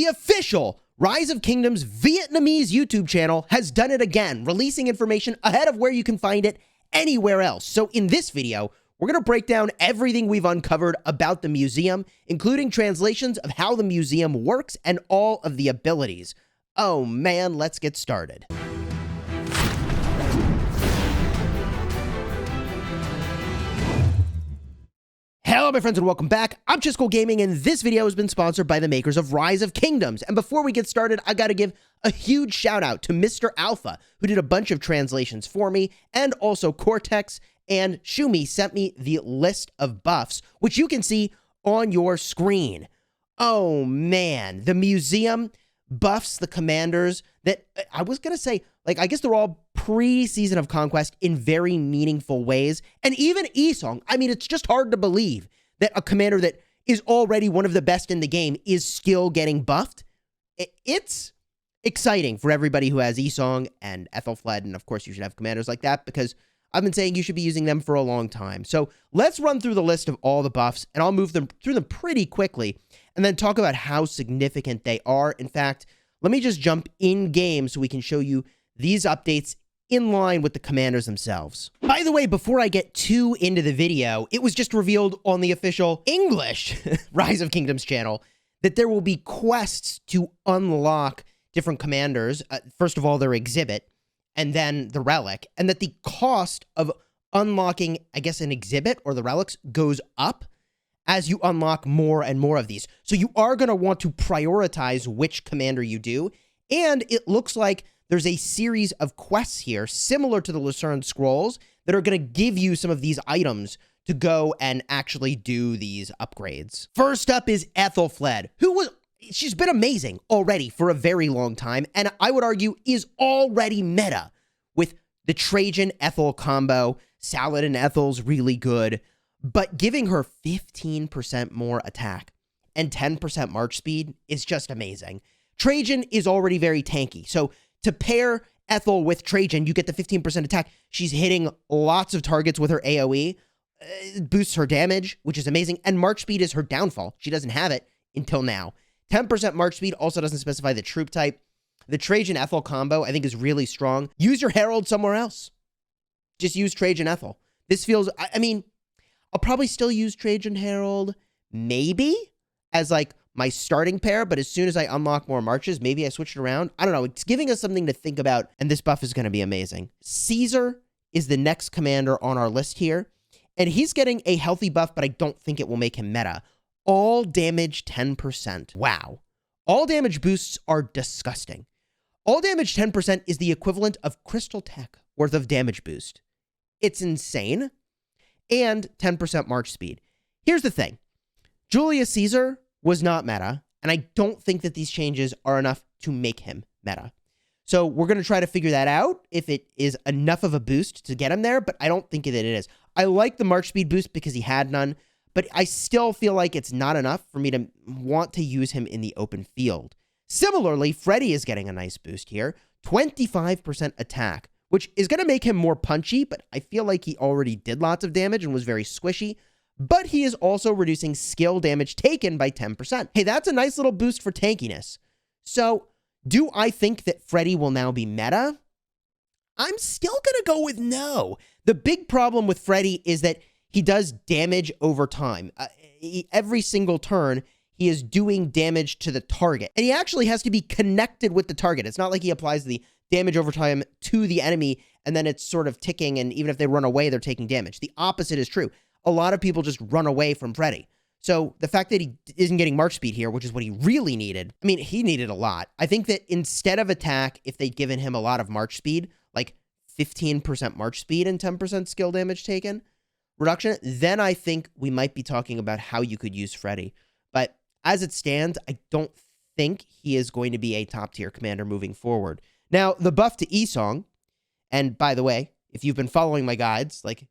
The official Rise of Kingdoms Vietnamese YouTube channel has done it again, releasing information ahead of where you can find it anywhere else. So in this video, we're going to break down everything we've uncovered about the museum, including translations of how the museum works and all of the abilities. Oh man, let's get started. Hello my friends and welcome back. I'm Chisgule Gaming and this video has been sponsored by the makers of Rise of Kingdoms. And before we get started, I gotta give a huge shout out to Mr. Alpha, who did a bunch of translations for me, and also Cortex and Shumi sent me the list of buffs, which you can see on your screen. Oh man, the museum buffs the commanders that I was gonna say, like, I guess they're all pre-Season of Conquest in very meaningful ways. And even Isong, I mean, it's just hard to believe that a commander that is already one of the best in the game is still getting buffed. It's exciting for everybody who has Isong and Aethelflaed, and of course you should have commanders like that, because I've been saying you should be using them for a long time. So let's run through the list of all the buffs, and I'll move them through them pretty quickly, and then talk about how significant they are. In fact, let me just jump in game so we can show you these updates in line with the commanders themselves. By the way, before I get too into the video, it was just revealed on the official English Rise of Kingdoms channel that there will be quests to unlock different commanders. First of all, their exhibit, and then the relic, and that the cost of unlocking, I guess, an exhibit or the relics goes up as you unlock more and more of these. So you are going to want to prioritize which commander you do, and it looks like there's a series of quests here, similar to the Lucerne Scrolls, that are going to give you some of these items to go and actually do these upgrades. First up is Aethelflaed, she's been amazing already for a very long time, and I would argue is already meta with the Trajan Ethel combo. Saladin Ethel's really good, but giving her 15% more attack and 10% march speed is just amazing. Trajan is already very tanky, so to pair Ethel with Trajan, you get the 15% attack. She's hitting lots of targets with her AoE. It boosts her damage, which is amazing. And march speed is her downfall. She doesn't have it until now. 10% march speed also doesn't specify the troop type. The Trajan Ethel combo, I think, is really strong. Use your Herald somewhere else. Just use Trajan Ethel. This feels, I mean, I'll probably still use Trajan Herald, maybe, as like my starting pair, but as soon as I unlock more marches, maybe I switch it around. I don't know. It's giving us something to think about, and this buff is going to be amazing. Caesar is the next commander on our list here, and he's getting a healthy buff, but I don't think it will make him meta. All damage 10%. Wow. All damage boosts are disgusting. All damage 10% is the equivalent of Crystal Tech worth of damage boost. It's insane. And 10% march speed. Here's the thing. Julius Caesar was not meta, and I don't think that these changes are enough to make him meta. So we're going to try to figure that out, if it is enough of a boost to get him there, but I don't think that it is. I like the march speed boost because he had none, but I still feel like it's not enough for me to want to use him in the open field. Similarly, Freddy is getting a nice boost here, 25% attack, which is going to make him more punchy, but I feel like he already did lots of damage and was very squishy. But he is also reducing skill damage taken by 10%. Hey, that's a nice little boost for tankiness. So, do I think that Freddy will now be meta? I'm still going to go with no. The big problem with Freddy is that he does damage over time. Every single turn, he is doing damage to the target. And he actually has to be connected with the target. It's not like he applies the damage over time to the enemy, and then it's sort of ticking, and even if they run away, they're taking damage. The opposite is true. A lot of people just run away from Freddy. So the fact that he isn't getting march speed here, which is what he really needed, I mean, he needed a lot. I think that instead of attack, if they'd given him a lot of march speed, like 15% march speed and 10% skill damage taken reduction, then I think we might be talking about how you could use Freddy. But as it stands, I don't think he is going to be a top tier commander moving forward. Now, the buff to Isong, and by the way, if you've been following my guides, like,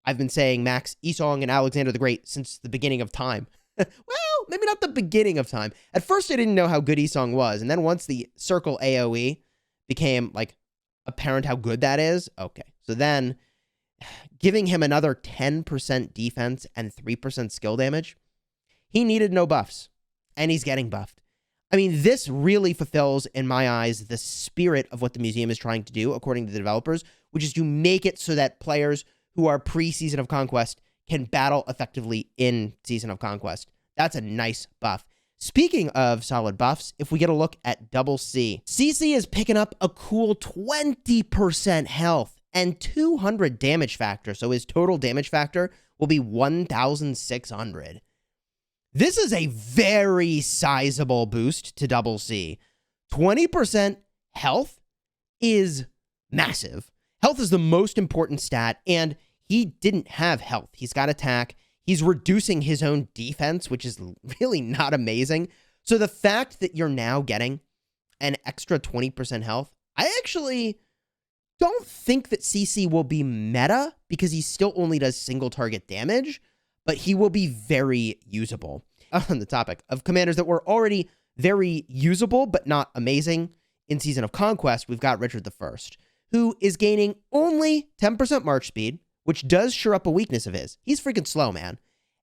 I've been saying Max Isong and Alexander the Great since the beginning of time. Well, maybe not the beginning of time. At first, I didn't know how good Isong was, and then once the circle AoE became, like, apparent how good that is, okay. So then, giving him another 10% defense and 3% skill damage, he needed no buffs, and he's getting buffed. I mean, this really fulfills, in my eyes, the spirit of what the museum is trying to do, according to the developers, which is to make it so that players who are pre-Season of Conquest can battle effectively in Season of Conquest. That's a nice buff. Speaking of solid buffs, if we get a look at Double C, CC is picking up a cool 20% health and 200 damage factor, so his total damage factor will be 1,600. This is a very sizable boost to Double C. 20% health is massive. Health is the most important stat, and he didn't have health. He's got attack. He's reducing his own defense, which is really not amazing. So the fact that you're now getting an extra 20% health, I actually don't think that CC will be meta because he still only does single target damage, but he will be very usable. On the topic of commanders that were already very usable but not amazing in Season of Conquest, we've got Richard I, who is gaining only 10% march speed, which does sure up a weakness of his. He's freaking slow, man.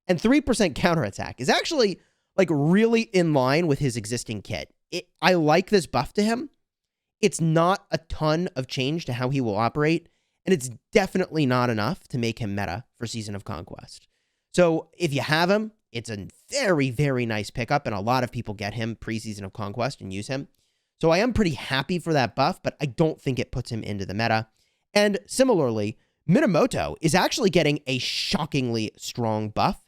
And 3% counterattack is actually like really in line with his existing kit. I like this buff to him. It's not a ton of change to how he will operate, and it's definitely not enough to make him meta for Season of Conquest. So if you have him, it's a very, very nice pickup, and a lot of people get him pre-Season of Conquest and use him. So I am pretty happy for that buff, but I don't think it puts him into the meta. And similarly, Minamoto is actually getting a shockingly strong buff.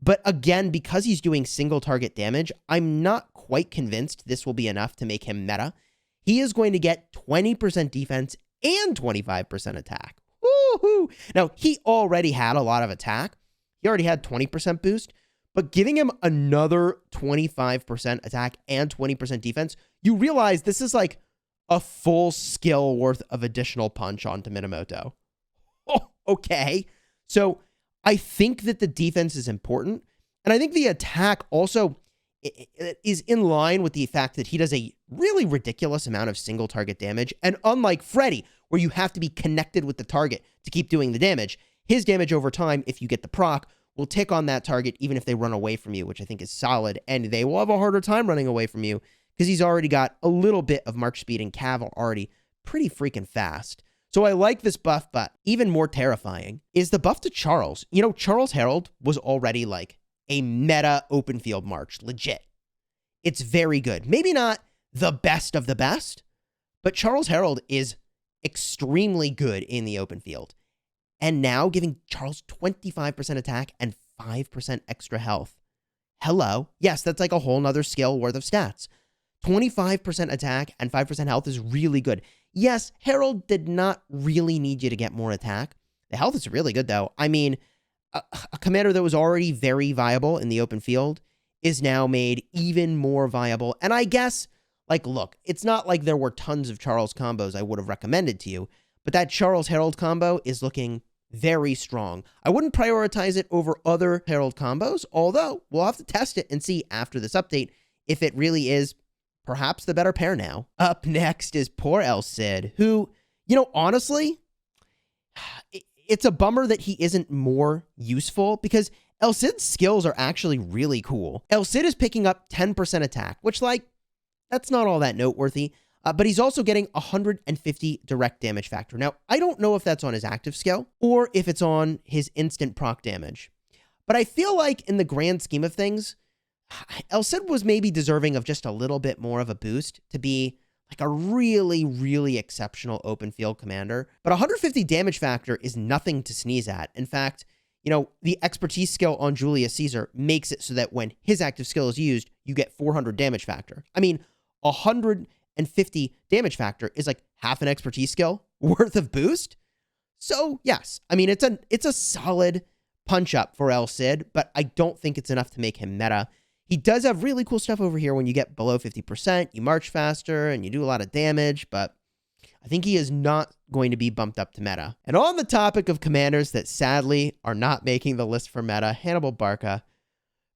But again, because he's doing single target damage, I'm not quite convinced this will be enough to make him meta. He is going to get 20% defense and 25% attack. Woohoo! Now, he already had a lot of attack. He already had 20% boost. But giving him another 25% attack and 20% defense, you realize this is like a full skill worth of additional punch onto Minamoto. Oh, okay. So I think that the defense is important. And I think the attack also is in line with the fact that he does a really ridiculous amount of single target damage. And unlike Freddy, where you have to be connected with the target to keep doing the damage, his damage over time, if you get the proc, will tick on that target even if they run away from you, which I think is solid. And they will have a harder time running away from you because he's already got a little bit of march speed, and Cav are already pretty freaking fast. So I like this buff, but even more terrifying is the buff to Charles. You know, Charles Herald was already like a meta open field march, legit. It's very good. Maybe not the best of the best, but Charles Herald is extremely good in the open field. And now giving Charles 25% attack and 5% extra health. Hello. Yes, that's like a whole nother skill worth of stats. 25% attack and 5% health is really good. Yes, Herald did not really need you to get more attack. The health is really good, though. I mean, a commander that was already very viable in the open field is now made even more viable. And I guess, like, look, it's not like there were tons of Charles combos I would have recommended to you, but that Charles Herald combo is looking very strong. I wouldn't prioritize it over other Herald combos, although we'll have to test it and see after this update if it really is perhaps the better pair now. Up next is poor Aethelflaed, who, you know, honestly, it's a bummer that he isn't more useful because Aethelflaed's skills are actually really cool. Aethelflaed is picking up 10% attack, which, like, that's not all that noteworthy. But he's also getting 150 direct damage factor. Now, I don't know if that's on his active skill or if it's on his instant proc damage. But I feel like in the grand scheme of things, Aethelflaed was maybe deserving of just a little bit more of a boost to be like a really, really exceptional open field commander. But 150 damage factor is nothing to sneeze at. In fact, you know, the expertise skill on Julius Caesar makes it so that when his active skill is used, you get 400 damage factor. I mean, 150 damage factor is like half an expertise skill worth of boost. So yes, I mean, it's a solid punch up for Aethelflaed, but I don't think it's enough to make him meta. He does have really cool stuff over here when you get below 50%, you march faster and you do a lot of damage, but I think he is not going to be bumped up to meta. And on the topic of commanders that sadly are not making the list for meta, Hannibal Barca,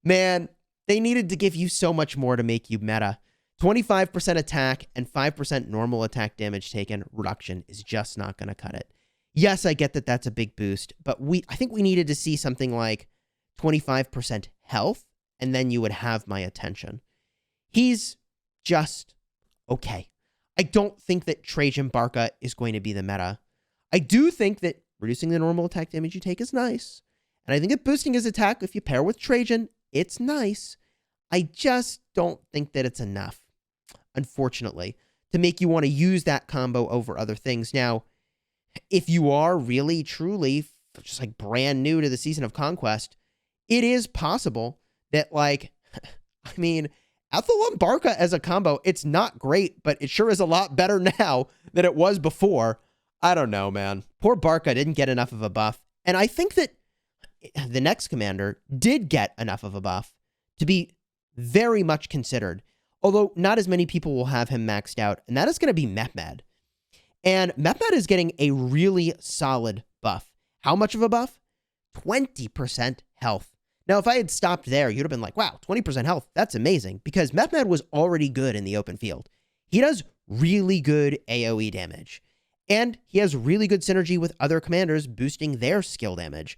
man, they needed to give you so much more to make you meta. 25% attack and 5% normal attack damage taken reduction is just not going to cut it. Yes, I get that that's a big boost, but I think we needed to see something like 25% health, and then you would have my attention. He's just okay. I don't think that Trajan Barca is going to be the meta. I do think that reducing the normal attack damage you take is nice. And I think that boosting his attack, if you pair with Trajan, it's nice. I just don't think that it's enough, unfortunately, to make you want to use that combo over other things. Now, if you are really, truly just like brand new to the Season of Conquest, it is possible that, like, I mean, Aethelflaed Barca as a combo, it's not great, but it sure is a lot better now than it was before. I don't know, man. Poor Barca didn't get enough of a buff. And I think that the next commander did get enough of a buff to be very much considered, although not as many people will have him maxed out, and that is going to be Mehmed. And Mehmed is getting a really solid buff. How much of a buff? 20% health. Now, if I had stopped there, you'd have been like, wow, 20% health, that's amazing, because Mehmed was already good in the open field. He does really good AoE damage, and he has really good synergy with other commanders boosting their skill damage.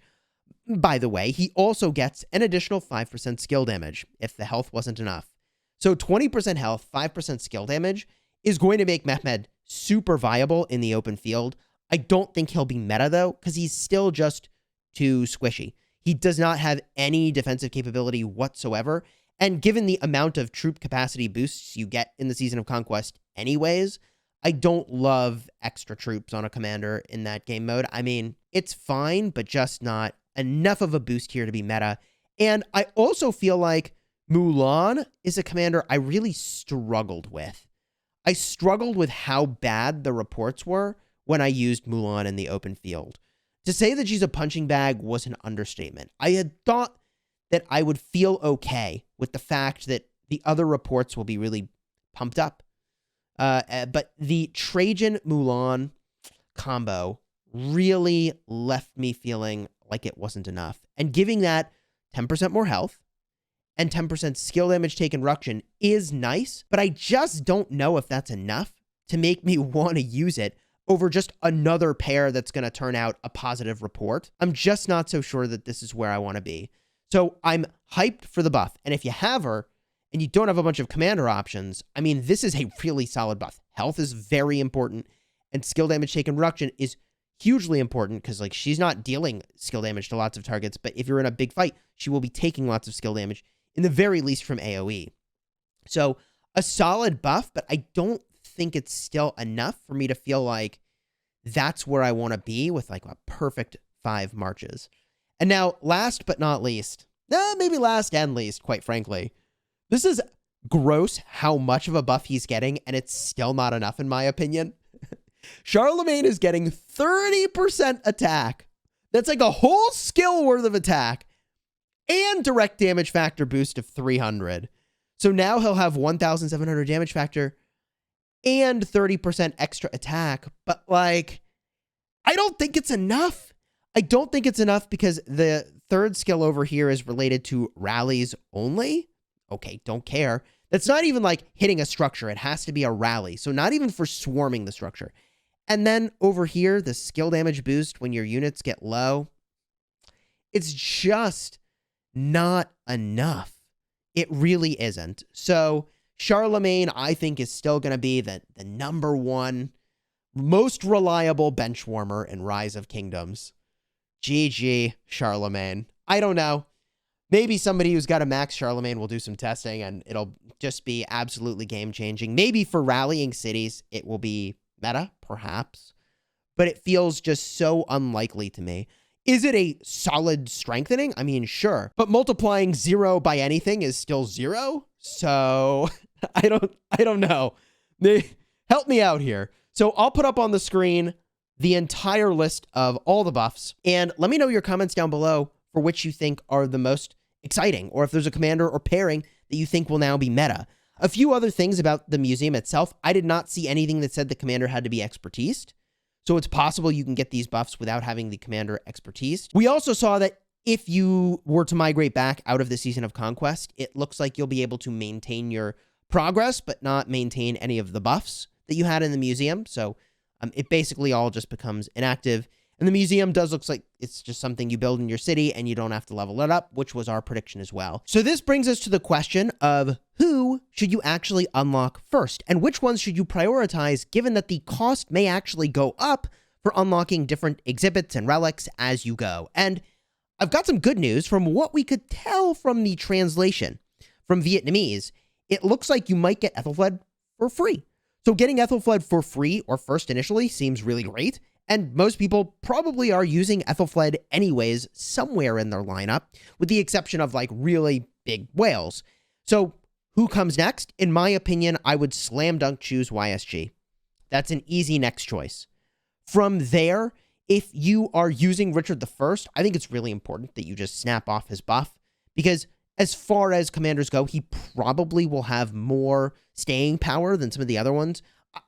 By the way, he also gets an additional 5% skill damage if the health wasn't enough. So 20% health, 5% skill damage is going to make Mehmed super viable in the open field. I don't think he'll be meta, though, because he's still just too squishy. He does not have any defensive capability whatsoever, and given the amount of troop capacity boosts you get in the Season of Conquest anyways, I don't love extra troops on a commander in that game mode. I mean, it's fine, but just not enough of a boost here to be meta. And I also feel like Mulan is a commander I really struggled with. I struggled with how bad the reports were when I used Mulan in the open field. To say that she's a punching bag was an understatement. I had thought that I would feel okay with the fact that the other reports will be really pumped up. But the Trajan Mulan combo really left me feeling like it wasn't enough. And giving that 10% more health and 10% skill damage taken reduction is nice, but I just don't know if that's enough to make me want to use it over just another pair that's going to turn out a positive report. I'm just not so sure that this is where I want to be. So I'm hyped for the buff. And if you have her and you don't have a bunch of commander options, I mean, this is a really solid buff. Health is very important, and skill damage taken reduction is hugely important because, like, she's not dealing skill damage to lots of targets, but if you're in a big fight, she will be taking lots of skill damage, in the very least from AoE. So a solid buff, but I don't think it's still enough for me to feel like that's where I want to be with like a perfect 5 marches. And now, last but not least, maybe last and least, quite frankly, this is gross how much of a buff he's getting, and it's still not enough in my opinion. Charlemagne is getting 30% attack. That's like a whole skill worth of attack and direct damage factor boost of 300. So now he'll have 1,700 damage factor and 30% extra attack. But, like, I don't think it's enough. I don't think it's enough because the third skill over here is related to rallies only. Okay, don't care. That's not even like hitting a structure. It has to be a rally. So not even for swarming the structure. And then over here, the skill damage boost when your units get low. It's just not enough. It really isn't. So Charlemagne, I think, is still going to be the number one most reliable bench warmer in Rise of Kingdoms. GG, Charlemagne. I don't know. Maybe somebody who's got a max Charlemagne will do some testing and it'll just be absolutely game-changing. Maybe for rallying cities, it will be meta, perhaps. But it feels just so unlikely to me. Is it a solid strengthening? I mean, sure. But multiplying 0 by anything is still 0? So, I don't know. Help me out here. So, I'll put up on the screen the entire list of all the buffs. And let me know your comments down below for which you think are the most exciting, or if there's a commander or pairing that you think will now be meta. A few other things about the museum itself. I did not see anything that said the commander had to be expertised. So it's possible you can get these buffs without having the commander expertised. We also saw that if you were to migrate back out of the Season of Conquest, it looks like you'll be able to maintain your progress, but not maintain any of the buffs that you had in the museum. So it basically all just becomes inactive. And the museum does look like it's just something you build in your city and you don't have to level it up, which was our prediction as well. So this brings us to the question of who should you actually unlock first and which ones should you prioritize given that the cost may actually go up for unlocking different exhibits and relics as you go. And I've got some good news. From what we could tell from the translation from Vietnamese, it looks like you might get Aethelflaed for free. So getting Aethelflaed for free or first initially seems really great. And most people probably are using Aethelflaed anyways somewhere in their lineup, with the exception of like really big whales. So who comes next? In my opinion, I would slam dunk choose YSG. That's an easy next choice. From there, if you are using Richard I, I think it's really important that you just snap off his buff, because as far as commanders go, he probably will have more staying power than some of the other ones.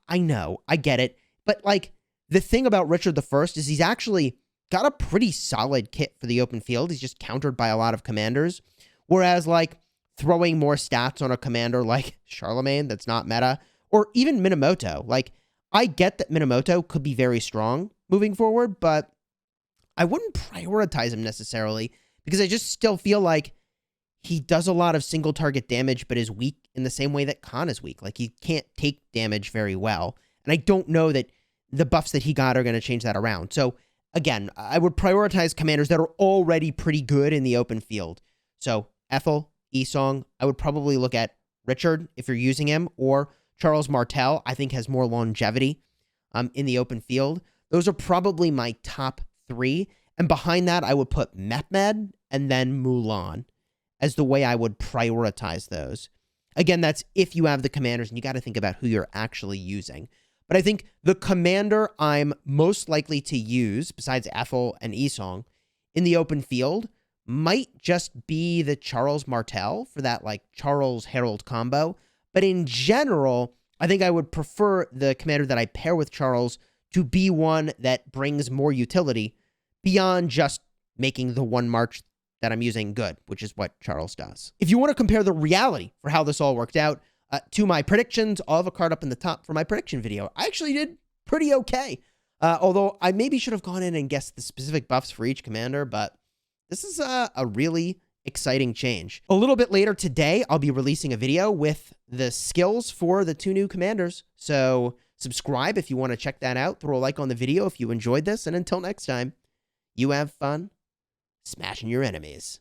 I know, I get it, but like, the thing about Richard I is he's actually got a pretty solid kit for the open field. He's just countered by a lot of commanders. Whereas, like, throwing more stats on a commander like Charlemagne that's not meta, or even Minamoto. Like, I get that Minamoto could be very strong moving forward, but I wouldn't prioritize him necessarily because I just still feel like he does a lot of single target damage, but is weak in the same way that Khan is weak. Like, he can't take damage very well. And I don't know that the buffs that he got are going to change that around. So again, I would prioritize commanders that are already pretty good in the open field. So Ethel, Esong, I would probably look at Richard if you're using him, or Charles Martel, I think has more longevity in the open field. Those are probably my top three. And behind that, I would put Mehmed and then Mulan as the way I would prioritize those. Again, that's if you have the commanders and you got to think about who you're actually using. But I think the commander I'm most likely to use, besides Ethel and Esong, in the open field might just be the Charles Martel for that, like, Charles Herald combo. But in general, I think I would prefer the commander that I pair with Charles to be one that brings more utility beyond just making the one march that I'm using good, which is what Charles does. If you want to compare the reality for how this all worked out, to my predictions, I'll have a card up in the top for my prediction video. I actually did pretty okay. Although I maybe should have gone in and guessed the specific buffs for each commander, but this is a really exciting change. A little bit later today, I'll be releasing a video with the skills for the 2 new commanders. So subscribe if you want to check that out. Throw a like on the video if you enjoyed this. And until next time, you have fun smashing your enemies.